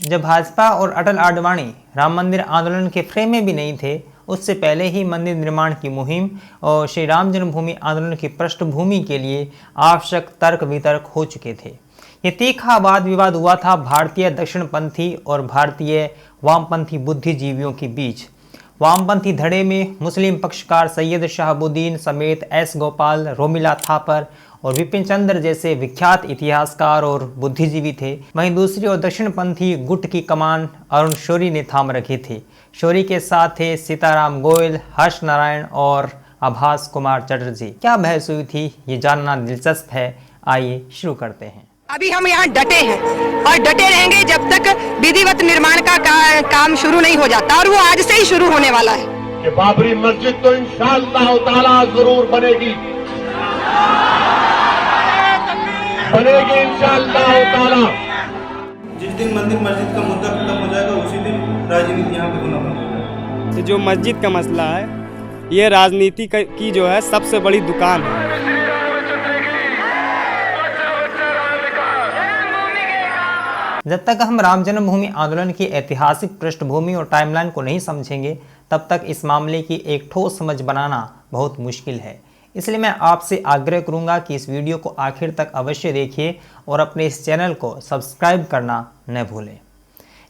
जब भाजपा और अटल आडवाणी राम मंदिर आंदोलन के फ्रेम में भी नहीं थे, उससे पहले ही मंदिर निर्माण की मुहिम और श्री राम जन्मभूमि आंदोलन की पृष्ठभूमि के लिए आवश्यक तर्क वितर्क हो चुके थे। ये तीखा वाद विवाद हुआ था भारतीय दक्षिणपंथी और भारतीय वामपंथी बुद्धिजीवियों के बीच। वामपंथी धड़े में मुस्लिम पक्षकार सैयद शहाबुद्दीन समेत एस गोपाल, रोमिला थापर और विपिन चंद्र जैसे विख्यात इतिहासकार और बुद्धिजीवी थे। वहीं दूसरी ओर दक्षिणपंथी गुट की कमान अरुण शौरी ने थाम रखी थी। शौरी के साथ थे सीताराम गोयल, हर्ष नारायण और आभास कुमार चटर्जी। क्या बहस हुई थी, ये जानना दिलचस्प है। आइए शुरू करते हैं। अभी हम यहाँ डटे हैं और डटे रहेंगे जब तक विधिवत निर्माण का काम शुरू नहीं हो जाता, और वो आज से ही शुरू होने वाला है। कि बाबरी मस्जिद तो इंशाअल्लाह ताला जरूर बनेगी इंशाअल्लाह ताला। जिस दिन मंदिर मस्जिद का मुद्दा खत्म हो जाएगा उसी दिन राजनीति यहाँ पे होना बंद हो जाएगा। तो जो मस्जिद का मसला है, ये राजनीति की जो है सबसे बड़ी दुकान है। जब तक हम राम जन्मभूमि आंदोलन की ऐतिहासिक पृष्ठभूमि और टाइमलाइन को नहीं समझेंगे, तब तक इस मामले की एक ठोस समझ बनाना बहुत मुश्किल है। इसलिए मैं आपसे आग्रह करूंगा कि इस वीडियो को आखिर तक अवश्य देखिए और अपने इस चैनल को सब्सक्राइब करना न भूलें।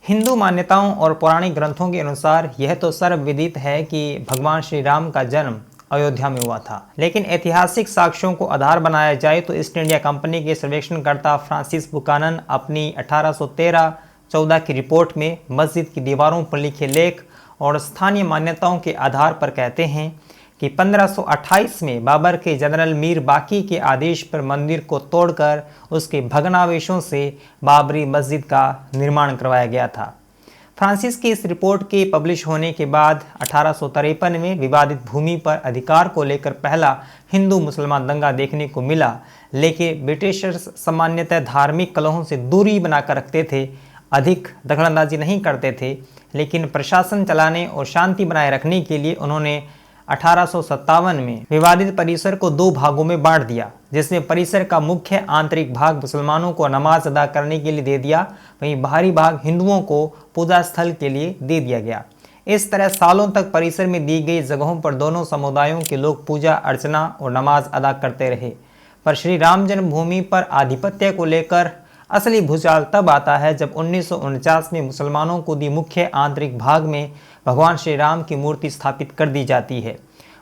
हिंदू मान्यताओं और पौराणिक ग्रंथों के अनुसार यह तो सर्वविदित है कि भगवान श्री राम का जन्म अयोध्या में हुआ था, लेकिन ऐतिहासिक साक्ष्यों को आधार बनाया जाए तो ईस्ट इंडिया कंपनी के सर्वेक्षणकर्ता फ्रांसिस बुकानन अपनी 1813-14 की रिपोर्ट में मस्जिद की दीवारों पर लिखे लेख और स्थानीय मान्यताओं के आधार पर कहते हैं कि 1528 में बाबर के जनरल मीर बाकी के आदेश पर मंदिर को तोड़कर उसके भग्नावशेषों से बाबरी मस्जिद का निर्माण करवाया गया था। फ्रांसिस की इस रिपोर्ट के पब्लिश होने के बाद 1853 में विवादित भूमि पर अधिकार को लेकर पहला हिंदू मुसलमान दंगा देखने को मिला, लेकिन ब्रिटिशर्स सामान्यतः धार्मिक कलहों से दूरी बनाकर रखते थे, अधिक दखलंदाजी नहीं करते थे, लेकिन प्रशासन चलाने और शांति बनाए रखने के लिए उन्होंने 1857 में विवादित परिसर को दो भागों में बांट दिया, जिसमें परिसर का मुख्य आंतरिक भाग मुसलमानों को नमाज अदा करने के लिए दे दिया, वहीं बाहरी भाग हिंदुओं को पूजा स्थल के लिए दे दिया गया। इस तरह सालों तक परिसर में दी गई जगहों पर दोनों समुदायों के लोग पूजा अर्चना और नमाज अदा करते रहे। पर श्री राम जन्मभूमि पर आधिपत्य को लेकर असली भूचाल तब आता है जब 1949 में मुसलमानों को दी मुख्य आंतरिक भाग में भगवान श्री राम की मूर्ति स्थापित कर दी जाती है।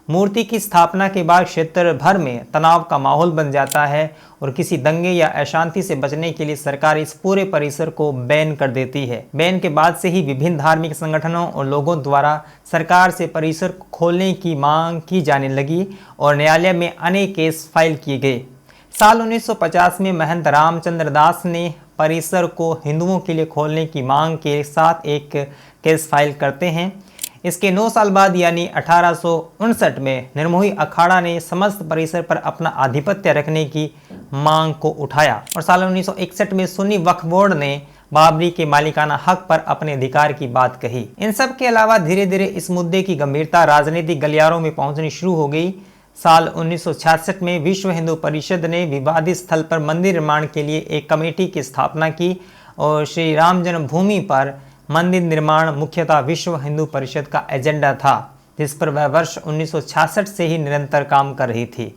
मूर्ति की स्थापना के बाद क्षेत्र भर में तनाव का माहौल बन जाता है और किसी दंगे या अशांति से बचने के लिए सरकार इस पूरे परिसर को बैन कर देती है। बैन के बाद से ही विभिन्न धार्मिक संगठनों और लोगों द्वारा सरकार से परिसर को खोलने की मांग की जाने लगी और न्यायालय में अनेक केस फाइल किए गए। साल 1950 में महंत रामचंद्र दास ने परिसर को हिंदुओं के लिए खोलने की मांग के साथ एक केस फाइल करते हैं। इसके 9 साल बाद यानी 1859 में निर्मोही अखाड़ा ने समस्त परिसर पर अपना आधिपत्य रखने की मांग को उठाया और साल 1961 में सुन्नी वक्फ बोर्ड ने बाबरी के मालिकाना हक पर अपने अधिकार की बात कही। इन सब के अलावा धीरे धीरे इस मुद्दे की गंभीरता राजनीतिक गलियारों में पहुंचनी शुरू हो गई। साल 1966 में विश्व हिंदू परिषद ने विवादित स्थल पर मंदिर निर्माण के लिए एक कमेटी की स्थापना की और श्री राम जन्मभूमि पर मंदिर निर्माण मुख्यतः विश्व हिंदू परिषद का एजेंडा था, जिस पर वह वर्ष 1966 से ही निरंतर काम कर रही थी।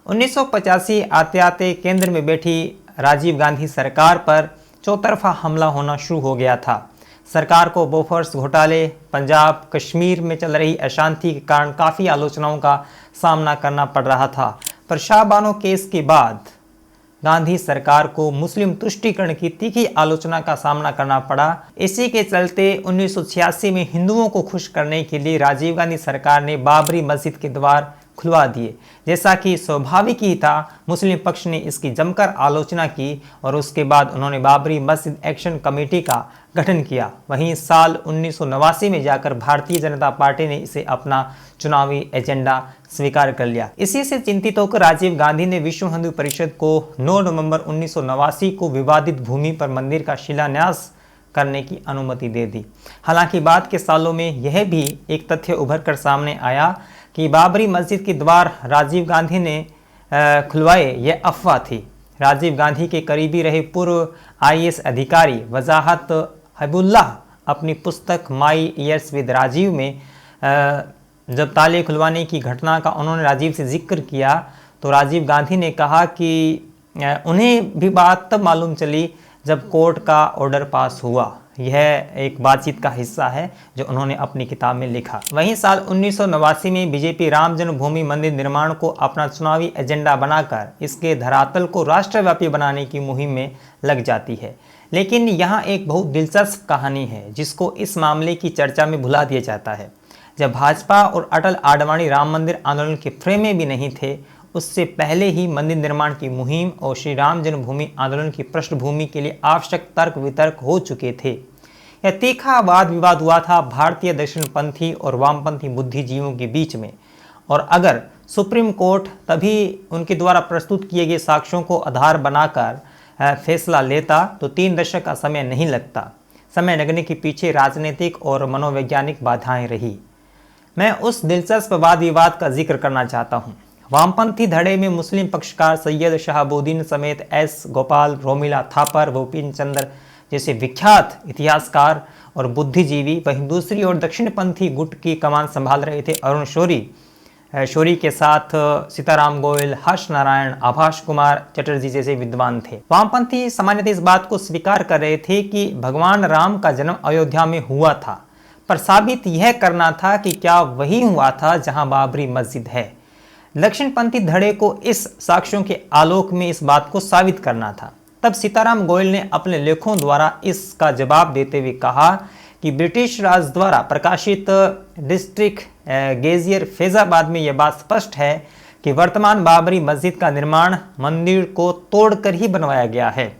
1985 आते आते केंद्र में बैठी राजीव गांधी सरकार पर चौतरफा हमला होना शुरू हो गया था। सरकार को बोफोर्स घोटाले, पंजाब कश्मीर में चल रही अशांति के कारण काफ़ी आलोचनाओं का सामना करना पड़ रहा था। पर शाहबानो केस के बाद गांधी सरकार को मुस्लिम तुष्टीकरण की तीखी आलोचना का सामना करना पड़ा। इसी के चलते 1986 में हिंदुओं को खुश करने के लिए राजीव गांधी सरकार ने बाबरी मस्जिद के द्वार खुलवा दिए। जैसा कि स्वाभाविक ही था, मुस्लिम पक्ष ने इसकी जमकर आलोचना की और उसके बाद उन्होंने बाबरी मस्जिद एक्शन कमेटी का गठन किया। वहीं साल 1989 में जाकर भारतीय जनता पार्टी ने इसे अपना चुनावी एजेंडा स्वीकार कर लिया। इसी से चिंतित होकर राजीव गांधी ने विश्व हिंदू परिषद को 9 नवंबर 1989 को विवादित भूमि पर मंदिर का शिलान्यास करने की अनुमति दे दी। हालांकि बाद के सालों में यह भी एक तथ्य उभर कर सामने आया कि बाबरी मस्जिद के द्वार राजीव गांधी ने खुलवाए, यह अफवाह थी। राजीव गांधी के करीबी रहे पूर्व आईएएस अधिकारी वजाहत हबीबुल्लाह अपनी पुस्तक माई ईयर्स विद राजीव में जब ताले खुलवाने की घटना का उन्होंने राजीव से जिक्र किया तो राजीव गांधी ने कहा कि उन्हें भी बात तब मालूम चली जब कोर्ट का ऑर्डर पास हुआ। यह एक बातचीत का हिस्सा है जो उन्होंने अपनी किताब में लिखा। वहीं साल 1989 में बीजेपी राम जन्मभूमि मंदिर निर्माण को अपना चुनावी एजेंडा बनाकर इसके धरातल को राष्ट्रव्यापी बनाने की मुहिम में लग जाती है। लेकिन यहाँ एक बहुत दिलचस्प कहानी है जिसको इस मामले की चर्चा में भुला दिया जाता है। जब भाजपा और अटल आडवाणी राम मंदिर आंदोलन के फ्रेम में भी नहीं थे, उससे पहले ही मंदिर निर्माण की मुहिम और श्री राम जन्मभूमि आंदोलन की पृष्ठभूमि के लिए आवश्यक तर्क वितर्क हो चुके थे। यह तीखा वाद विवाद हुआ था भारतीय दक्षिणपंथी और वामपंथी बुद्धिजीवियों के बीच में, और अगर सुप्रीम कोर्ट तभी उनके द्वारा प्रस्तुत किए गए साक्ष्यों को आधार बनाकर फैसला लेता तो 3 दशक का समय नहीं लगता। समय लगने के पीछे राजनीतिक और मनोवैज्ञानिक बाधाएं रही। मैं उस दिलचस्प वाद विवाद का जिक्र करना चाहता हूँ। वामपंथी धड़े में मुस्लिम पक्षकार सैयद शहाबुद्दीन समेत एस गोपाल, रोमिला थापर, भूपिन चंद्र जैसे विख्यात इतिहासकार और बुद्धिजीवी, वहीं दूसरी ओर दक्षिणपंथी गुट की कमान संभाल रहे थे अरुण शौरी के साथ सीताराम गोयल, हर्ष नारायण, आभाष कुमार चटर्जी जैसे विद्वान थे। वामपंथी सामान्यतः इस बात को स्वीकार कर रहे थे कि भगवान राम का जन्म अयोध्या में हुआ था, पर साबित यह करना था कि क्या वही हुआ था जहां बाबरी मस्जिद है। दक्षिणपंथी धड़े को इस साक्ष्यों के आलोक में इस बात को साबित करना था। तब सीताराम गोयल ने अपने लेखों द्वारा इसका जवाब देते हुए कहा कि ब्रिटिश राज द्वारा प्रकाशित डिस्ट्रिक्ट गेजियर फैजाबाद में यह बात स्पष्ट है कि वर्तमान बाबरी मस्जिद का निर्माण मंदिर को तोड़कर ही बनवाया गया है।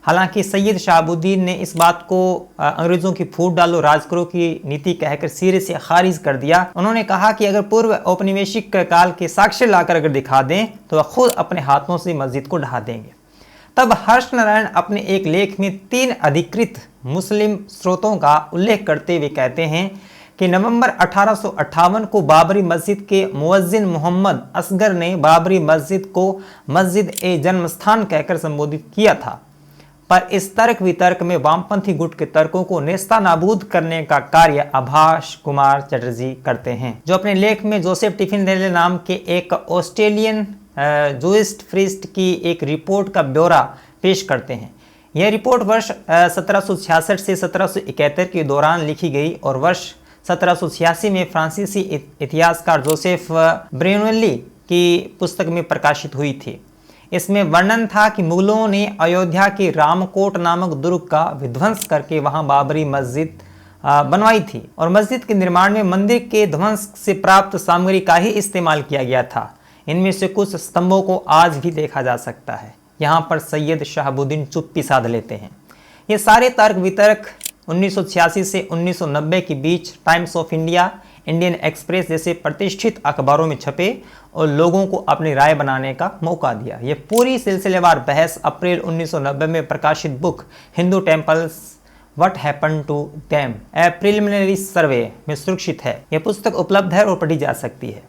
हालांकि सैयद शहाबुद्दीन ने इस बात को अंग्रेजों की फूट डालो राज करो की नीति कहकर सिरे से खारिज कर दिया। उन्होंने कहा कि अगर पूर्व औपनिवेशिक काल के साक्ष्य लाकर अगर दिखा दें तो वह खुद अपने हाथों से मस्जिद को ढहा देंगे। तब हर्ष नारायण अपने एक लेख में 3 अधिकृत मुस्लिम स्रोतों का उल्लेख करते हुए कहते हैं कि नवंबर 1858 को बाबरी मस्जिद के मुअज्जिन मोहम्मद असगर ने बाबरी मस्जिद को मस्जिद ए जन्मस्थान कहकर संबोधित किया था। पर इस तर्क वितर्क में वामपंथी गुट के तर्कों को नेस्तानाबूद करने का कार्य आभाष कुमार चटर्जी करते हैं, जो अपने लेख में जोसेफ टिफिनडेले नाम के एक ऑस्ट्रेलियन जूइस्ट प्रीस्ट की एक रिपोर्ट का ब्यौरा पेश करते हैं। यह रिपोर्ट वर्ष 1766 से 1771 के दौरान लिखी गई और वर्ष 1786 में फ्रांसीसी इतिहासकार जोसेफ ब्रेनवेली की पुस्तक में प्रकाशित हुई थी। इसमें वर्णन था कि मुगलों ने अयोध्या के रामकोट नामक दुर्ग का विध्वंस करके वहां बाबरी मस्जिद बनवाई थी और मस्जिद के निर्माण में मंदिर के ध्वंस से प्राप्त सामग्री का ही इस्तेमाल किया गया था। इनमें से कुछ स्तंभों को आज भी देखा जा सकता है। यहाँ पर सैयद शहाबुद्दीन चुप्पी साध लेते हैं। ये सारे तर्क वितर्क 1986 से 1990 के बीच Times of India, Indian Express जैसे प्रतिष्ठित अखबारों में छपे और लोगों को अपनी राय बनाने का मौका दिया। यह पूरी सिलसिलेवार बहस अप्रैल 1990 में प्रकाशित book Hindu temples what happened to them a preliminary survey में सुरक्षित है। यह पुस्तक उपलब्ध है और पढ़ी जा सकती है।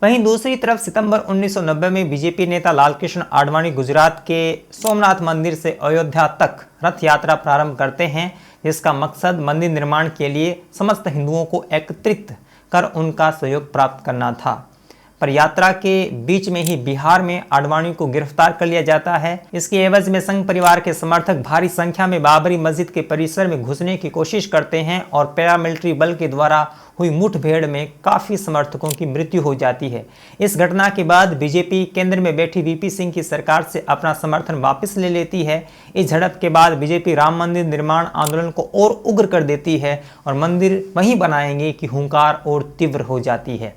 वहीं दूसरी तरफ सितंबर 1990 में बीजेपी नेता लालकृष्ण आडवाणी गुजरात के सोमनाथ मंदिर से अयोध्या तक रथ यात्रा प्रारंभ करते हैं, जिसका मकसद मंदिर निर्माण के लिए समस्त हिंदुओं को एकत्रित कर उनका सहयोग प्राप्त करना था। पर यात्रा के बीच में ही बिहार में आडवाणी को गिरफ्तार कर लिया जाता है। इसके एवज में संघ परिवार के समर्थक भारी संख्या में बाबरी मस्जिद के परिसर में घुसने की कोशिश करते हैं और पैरामिलिट्री बल के द्वारा हुई मुठभेड़ में काफी समर्थकों की मृत्यु हो जाती है। इस घटना के बाद बीजेपी केंद्र में बैठी वीपी सिंह की सरकार से अपना समर्थन वापस ले लेती है। इस झड़प के बाद बीजेपी राम मंदिर निर्माण आंदोलन को और उग्र कर देती है और मंदिर वहीं बनाएंगे कि हुंकार और तीव्र हो जाती है।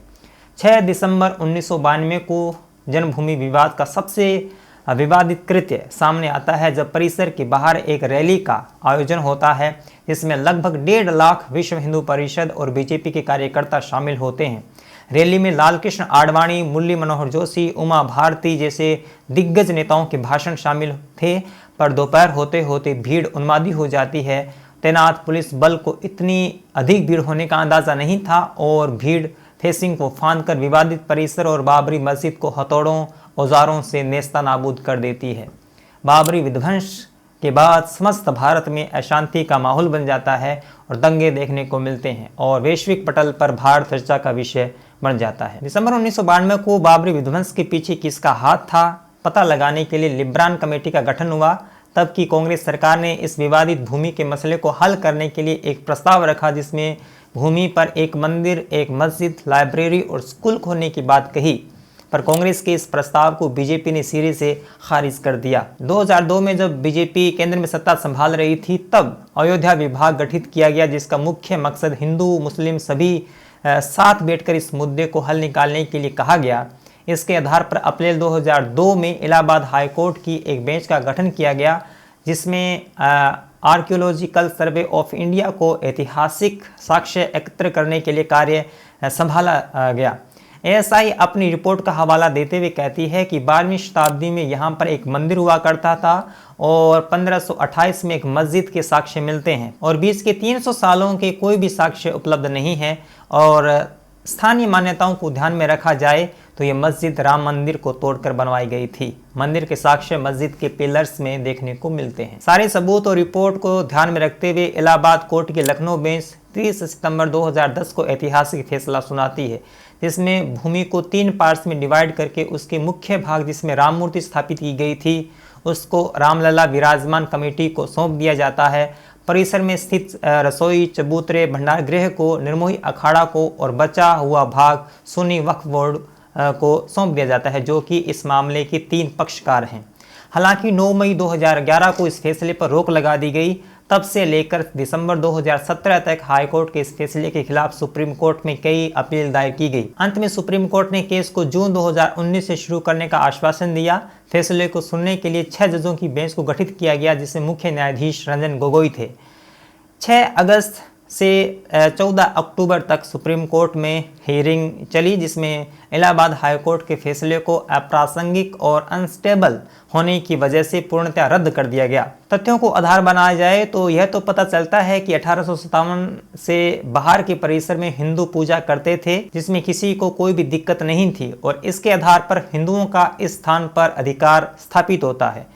6 दिसंबर 1992 को जन्मभूमि विवाद का सबसे विवादित कृत्य सामने आता है, जब परिसर के बाहर एक रैली का आयोजन होता है जिसमें लगभग 1.5 लाख विश्व हिंदू परिषद और बीजेपी के कार्यकर्ता शामिल होते हैं। रैली में लालकृष्ण आडवाणी, मुरली मनोहर जोशी, उमा भारती जैसे दिग्गज नेताओं के भाषण शामिल थे, पर दोपहर होते होते भीड़ उन्मादी हो जाती है। तैनात पुलिस बल को इतनी अधिक भीड़ होने का अंदाजा नहीं था और भीड़ फेसिंग को फांदकर विवादित परिसर और बाबरी मस्जिद को हथौड़ों औजारों से नेस्तानाबूद कर देती है। बाबरी विध्वंस के बाद समस्त भारत में अशांति का माहौल बन जाता है और दंगे देखने को मिलते हैं और वैश्विक पटल पर भारत चर्चा का विषय बन जाता है। दिसंबर 1992 को बाबरी विध्वंस के पीछे किसका हाथ था पता लगाने के लिए लिब्रान कमेटी का गठन हुआ। तब की कांग्रेस सरकार ने इस विवादित भूमि के मसले को हल करने के लिए एक प्रस्ताव रखा, जिसमें भूमि पर एक मंदिर, एक मस्जिद, लाइब्रेरी और स्कूल खोलने की बात कही, पर कांग्रेस के इस प्रस्ताव को बीजेपी ने सिरे से खारिज कर दिया। 2002 में जब बीजेपी केंद्र में सत्ता संभाल रही थी तब अयोध्या विभाग गठित किया गया, जिसका मुख्य मकसद हिंदू मुस्लिम सभी साथ बैठकर इस मुद्दे को हल निकालने के लिए कहा गया। इसके आधार पर अप्रैल 2002 में इलाहाबाद हाई कोर्ट की एक बेंच का गठन किया गया, जिसमें आर्कियोलॉजिकल सर्वे ऑफ इंडिया को ऐतिहासिक साक्ष्य एकत्र करने के लिए कार्य संभाला गया। एएसआई अपनी रिपोर्ट का हवाला देते हुए कहती है कि 12वीं शताब्दी में यहाँ पर एक मंदिर हुआ करता था और 1528 में एक मस्जिद के साक्ष्य मिलते हैं और बीच के 300 सालों के कोई भी साक्ष्य उपलब्ध नहीं है। और स्थानीय मान्यताओं को ध्यान में रखा जाए तो ये मस्जिद राम मंदिर को तोड़कर बनवाई गई थी। मंदिर के साक्ष्य मस्जिद के पिलर्स में देखने को मिलते हैं। सारे सबूत और रिपोर्ट को ध्यान में रखते हुए इलाहाबाद कोर्ट की लखनऊ बेंच 30 सितंबर 2010 को ऐतिहासिक फैसला सुनाती है, जिसमें भूमि को 3 पार्ट्स में डिवाइड करके उसके मुख्य भाग जिसमें राम मूर्ति स्थापित की गई थी उसको रामलला विराजमान कमेटी को सौंप दिया जाता है। परिसर में स्थित रसोई, चबूतरे, भंडार गृह को, निर्मोही अखाड़ा को और बचा हुआ भाग सुन्नी वक्फ बोर्ड को सौंप दिया जाता है, जो कि इस मामले के 3 पक्षकार हैं। हालांकि 9 मई 2011 को इस फैसले पर रोक लगा दी गई। तब से लेकर दिसंबर 2017 तक हाईकोर्ट के इस फैसले के खिलाफ सुप्रीम कोर्ट में कई अपील दायर की गई। अंत में सुप्रीम कोर्ट ने केस को जून 2019 से शुरू करने का आश्वासन दिया। फैसले को सुनने के लिए 6 जजों की बेंच को गठित किया गया, जिसमें मुख्य न्यायाधीश रंजन गोगोई थे। 6 अगस्त से 14 अक्टूबर तक सुप्रीम कोर्ट में हियरिंग चली, जिसमें इलाहाबाद हाई कोर्ट के फैसले को अप्रासंगिक और अनस्टेबल होने की वजह से पूर्णतः रद्द कर दिया गया। तथ्यों को आधार बनाया जाए तो यह तो पता चलता है कि 1857 से बाहर के परिसर में हिंदू पूजा करते थे, जिसमें किसी को कोई भी दिक्कत नहीं थी और इसके आधार पर हिंदुओं का इस स्थान पर अधिकार स्थापित होता है।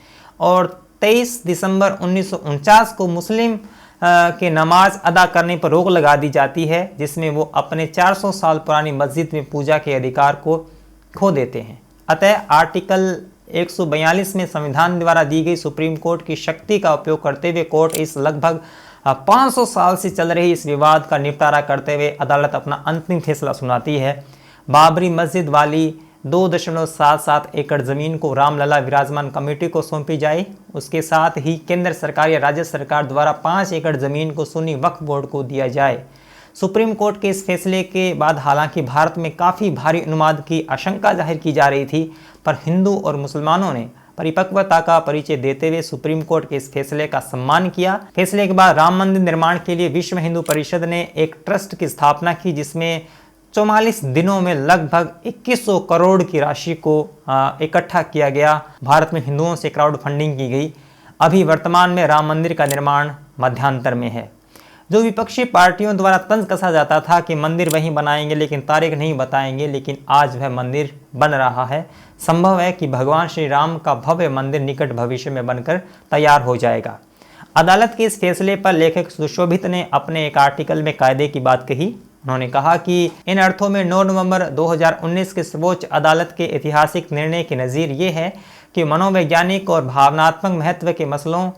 और 23 दिसंबर 1949 को मुस्लिम के नमाज अदा करने पर रोक लगा दी जाती है, जिसमें वो अपने 400 साल पुरानी मस्जिद में पूजा के अधिकार को खो देते हैं। अतः आर्टिकल 142 में संविधान द्वारा दी गई सुप्रीम कोर्ट की शक्ति का उपयोग करते हुए कोर्ट इस लगभग 500 साल से चल रही इस विवाद का निपटारा करते हुए अदालत अपना अंतिम फैसला सुनाती है। बाबरी मस्जिद वाली 2.77 एकड़ जमीन को रामलला विराजमान कमेटी को सौंपी जाए। उसके साथ ही केंद्र सरकार या राज्य सरकार द्वारा 5 एकड़ जमीन को सुन्नी वक्फ बोर्ड को दिया जाए। सुप्रीम कोर्ट के इस फैसले के बाद हालांकि भारत में काफ़ी भारी उन्माद की आशंका जाहिर की जा रही थी, पर हिंदू और मुसलमानों ने परिपक्वता का परिचय देते हुए सुप्रीम कोर्ट के इस फैसले का सम्मान किया। फैसले के बाद राम मंदिर निर्माण के लिए विश्व हिंदू परिषद ने एक ट्रस्ट की स्थापना की, जिसमें 44 दिनों में लगभग 2100 करोड़ की राशि को इकट्ठा किया गया। भारत में हिंदुओं से क्राउड फंडिंग की गई। अभी वर्तमान में राम मंदिर का निर्माण मध्यांतर में है। जो विपक्षी पार्टियों द्वारा तंज कसा जाता था कि मंदिर वहीं बनाएंगे लेकिन तारीख नहीं बताएंगे, लेकिन आज वह मंदिर बन रहा है। संभव है कि भगवान श्री राम का भव्य मंदिर निकट भविष्य में बनकर तैयार हो जाएगा। अदालत के इस फैसले पर लेखक सुशोभित ने अपने एक आर्टिकल में कायदे की बात कही। उन्होंने कहा कि इन अर्थों में 9 नवंबर 2019 के सर्वोच्च अदालत के ऐतिहासिक निर्णय की नज़ीर ये है कि मनोवैज्ञानिक और भावनात्मक महत्व के मसलों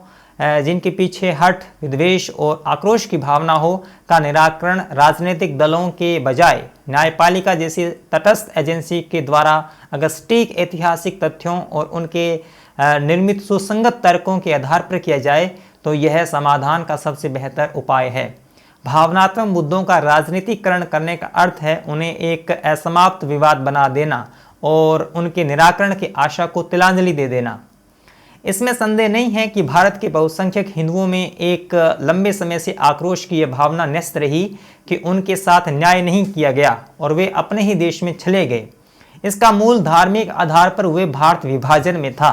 जिनके पीछे हठ, विद्वेष और आक्रोश की भावना हो का निराकरण राजनीतिक दलों के बजाय न्यायपालिका जैसी तटस्थ एजेंसी के द्वारा अगर सटीक ऐतिहासिक तथ्यों और उनके निर्मित सुसंगत तर्कों के आधार पर किया जाए तो यह समाधान का सबसे बेहतर उपाय है। भावनात्मक मुद्दों का राजनीतिकरण करने का अर्थ है उन्हें एक असमाप्त विवाद बना देना और उनके निराकरण की आशा को तिलांजलि दे देना। इसमें संदेह नहीं है कि भारत के बहुसंख्यक हिंदुओं में एक लंबे समय से आक्रोश की यह भावना न्यस्त रही कि उनके साथ न्याय नहीं किया गया और वे अपने ही देश में चले गए। इसका मूल धार्मिक आधार पर हुए भारत विभाजन में था।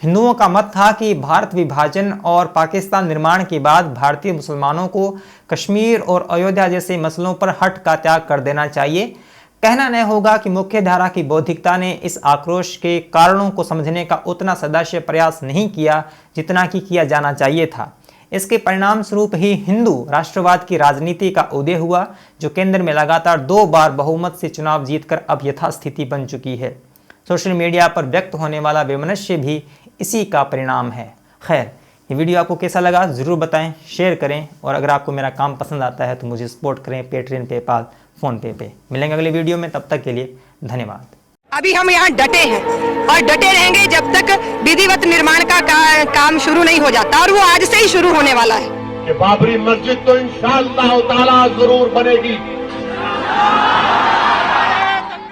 हिंदुओं का मत था कि भारत विभाजन और पाकिस्तान निर्माण के बाद भारतीय मुसलमानों को कश्मीर और अयोध्या जैसे मसलों पर हट का त्याग कर देना चाहिए। कहना न होगा कि मुख्य धारा की बौद्धिकता ने इस आक्रोश के कारणों को समझने का उतना सदस्य प्रयास नहीं किया जितना कि किया जाना चाहिए था। इसके परिणाम स्वरूप ही हिंदू राष्ट्रवाद की राजनीति का उदय हुआ, जो केंद्र में लगातार 2 बार बहुमत से चुनाव जीतकर अब यथास्थिति बन चुकी है। सोशल मीडिया पर व्यक्त होने वाला वैमनस्य भी इसी का परिणाम है। खैर, ये वीडियो आपको कैसा लगा ज़रूर बताएं, शेयर करें, और अगर आपको मेरा काम पसंद आता है तो मुझे सपोर्ट करें पेट्रियन, पेपाल, फ़ोनपे पे। मिलेंगे अगले वीडियो में, तब तक के लिए धन्यवाद। अभी हम यहाँ डटे हैं और डटे रहेंगे जब तक विधिवत निर्माण का काम शुरू नहीं हो जाता, और वो आज से ही शुरू होने वाला है। कि बाबरी मस्जिद तो इंशाअल्लाह ताला जरूर बनेगी।